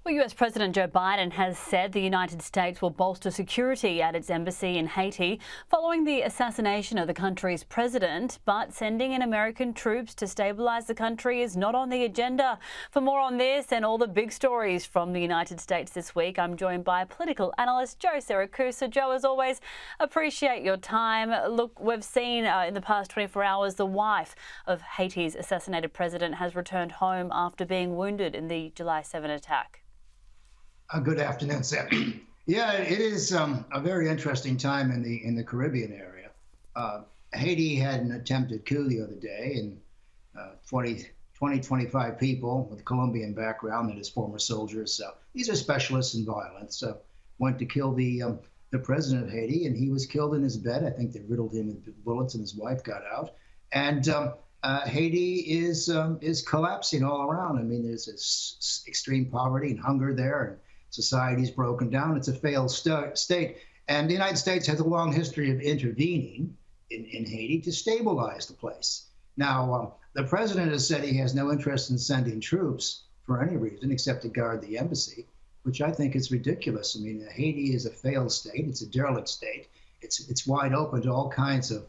Well, US President Joe Biden has said the United States will bolster security at its embassy in Haiti following the assassination of the country's president. But sending in American troops to stabilize the country is not on the agenda. For more on this and all the big stories from the United States this week, I'm joined by political analyst Joe Siracusa. Joe, as always, appreciate your time. Look, we've seen in the past 24 hours the wife of Haiti's assassinated president has returned home after being wounded in the July 7 attack. Good afternoon, Sam. Yeah, it is a very interesting time in the Caribbean area. Haiti had an attempted coup the other day, and 25 people with Colombian background, that is former soldiers. So these are specialists in violence. Went to kill the president of Haiti, and he was killed in his bed. I think they riddled him with bullets, and his wife got out. And Haiti is collapsing all around. I mean, there's this extreme poverty and hunger there, and society's broken down. It's a failed state. And the United States has a long history of intervening in Haiti to stabilize the place. Now, the president has said he has no interest in sending troops for any reason except to guard the embassy, which I think is ridiculous. I mean, Haiti is a failed state. It's a derelict state. It's wide open to all kinds of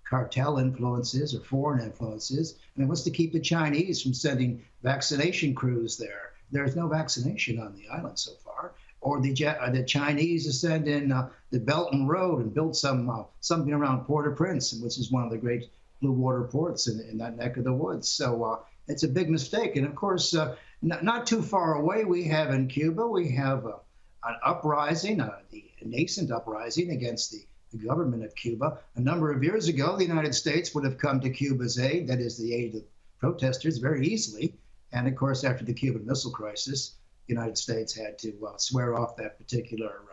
cartel influences or foreign influences. And it wants to keep the Chinese from sending vaccination crews there. There's no vaccination on the island so far. Or the Chinese to send in the Belt and Road and build something around Port-au-Prince, which is one of the great blue water ports in that neck of the woods. So it's a big mistake. And of course, not too far away, we have in Cuba, we have an uprising, a nascent uprising against the government of Cuba. A number of years ago, the United States would have come to Cuba's aid, that is the aid of protesters, very easily. And of course, after the Cuban Missile Crisis, the United States had to swear off that particular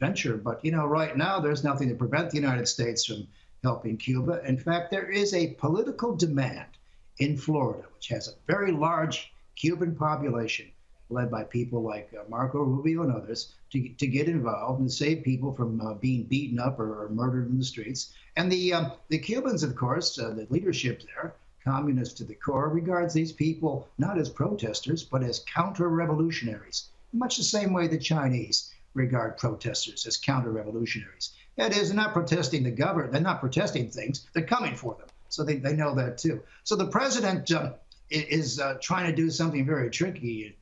venture. But, right now, there's nothing to prevent the United States from helping Cuba. In fact, there is a political demand in Florida, which has a very large Cuban population, led by people like Marco Rubio and others, to get involved and save people from being beaten up or murdered in the streets. And the Cubans, of course, the leadership there, communist to the core, regards these people not as protesters, but as counter-revolutionaries, much the same way the Chinese regard protesters as counter-revolutionaries. That is, they're not protesting the government, they're not protesting things, they're coming for them. So they know that too. So the president is trying to do something very tricky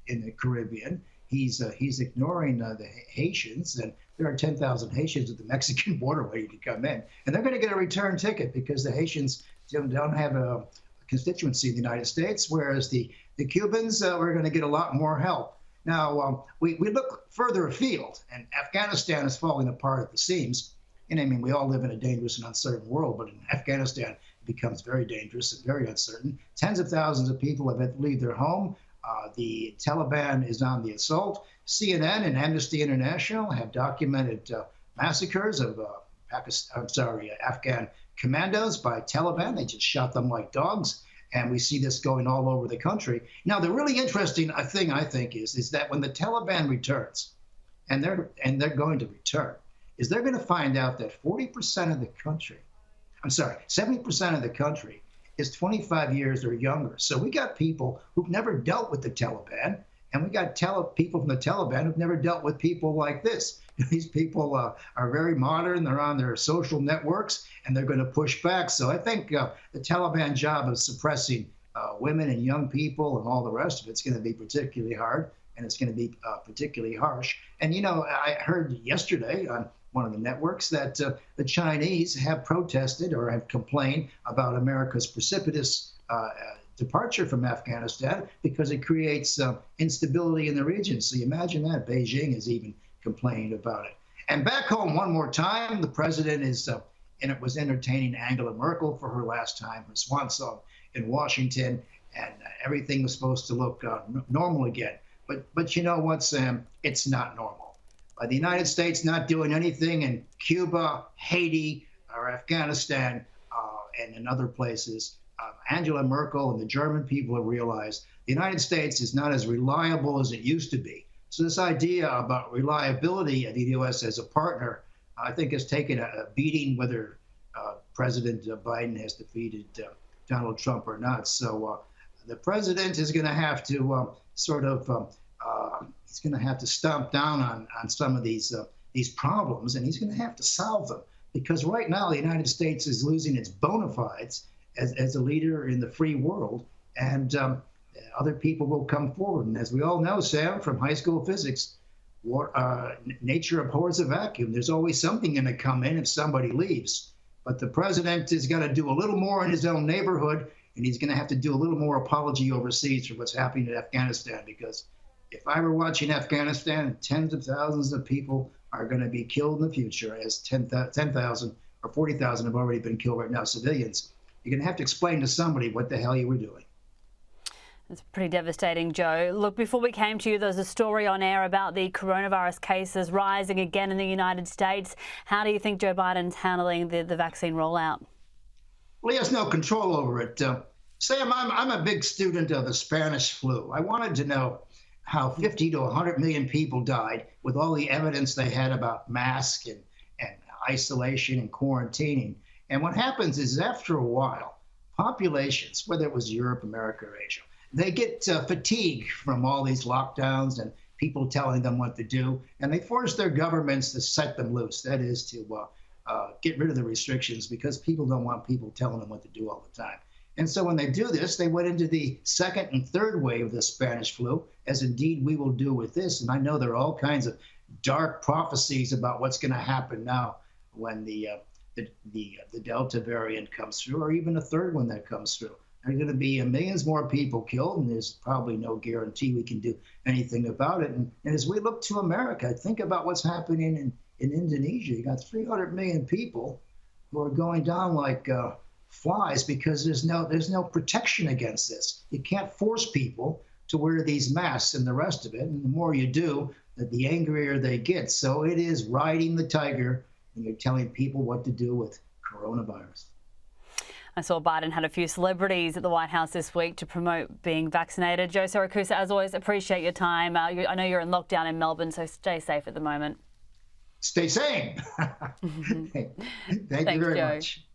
in the Caribbean. He's ignoring the Haitians, and there are 10,000 Haitians at the Mexican border waiting to come in. And they're going to get a return ticket because the Haitians don't have a constituency in the United States, whereas the Cubans are going to get a lot more help. Now, we look further afield, and Afghanistan is falling apart at the seams. And I mean, we all live in a dangerous and uncertain world, but in Afghanistan, it becomes very dangerous and very uncertain. Tens of thousands of people have had to leave their home. The Taliban is on the assault. CNN and Amnesty International have documented massacres of Afghan commandos by Taliban. They just shot them like dogs. And we see this going all over the country. Now, the really interesting thing, I think, is that when the Taliban returns, and they're going to return, is they're going to find out that 70% of the country is 25 years or younger. So we got people who've never dealt with the Taliban, and we got people from the Taliban who've never dealt with people like this. These people are very modern. They're on their social networks, and they're going to push back. So I think the Taliban job of suppressing women and young people and all the rest of it's going to be particularly hard, and it's going to be particularly harsh. And, I heard yesterday on one of the networks that the Chinese have protested or have complained about America's precipitous departure from Afghanistan because it creates instability in the region. So you imagine that. Beijing has even complained about it. And back home one more time, the president was entertaining Angela Merkel for her last time, her swan song in Washington, and everything was supposed to look normal again. But you know what, Sam? It's not normal. The United States not doing anything in Cuba, Haiti, or Afghanistan, and in other places. Angela Merkel and the German people have realized the United States is not as reliable as it used to be. So this idea about reliability of the U.S. as a partner, I think, has taken a beating, whether President Biden has defeated Donald Trump or not. So the president is going to have to he's going to have to stomp down on some of these problems, and he's going to have to solve them. Because right now, the United States is losing its bona fides as a leader in the free world, and other people will come forward. And as we all know, Sam, from high school physics, nature abhors a vacuum. There's always something going to come in if somebody leaves. But the president is going to do a little more in his own neighborhood, and he's going to have to do a little more apology overseas for what's happening in Afghanistan. Because if I were watching Afghanistan, tens of thousands of people are going to be killed in the future, as 10,000 or 40,000 have already been killed right now, civilians. You're going to have to explain to somebody what the hell you were doing. It's pretty devastating, Joe. Look, before we came to you, there was a story on air about the coronavirus cases rising again in the United States. How do you think Joe Biden's handling the vaccine rollout? Well, he has no control over it. Sam, I'm a big student of the Spanish flu. I wanted to know how 50 to 100 million people died with all the evidence they had about masks and isolation and quarantining. And what happens is after a while, populations, whether it was Europe, America, or Asia, they get fatigued from all these lockdowns and people telling them what to do, and they force their governments to set them loose. That is to get rid of the restrictions, because people don't want people telling them what to do all the time. And so when they do this, they went into the second and third wave of the Spanish flu, as indeed we will do with this. And I know there are all kinds of dark prophecies about what's going to happen now when the Delta variant comes through, or even a third one that comes through. There are going to be millions more people killed, and there's probably no guarantee we can do anything about it. And as we look to America, think about what's happening in Indonesia. You got 300 million people who are going down like flies because there's no protection against this. You can't force people to wear these masks and the rest of it. And the more you do, the angrier they get. So it is riding the tiger, and you're telling people what to do with coronavirus. I saw Biden had a few celebrities at the White House this week to promote being vaccinated. Joe Siracusa, as always, appreciate your time. I know you're in lockdown in Melbourne, so stay safe at the moment. Stay sane. Thank you very much.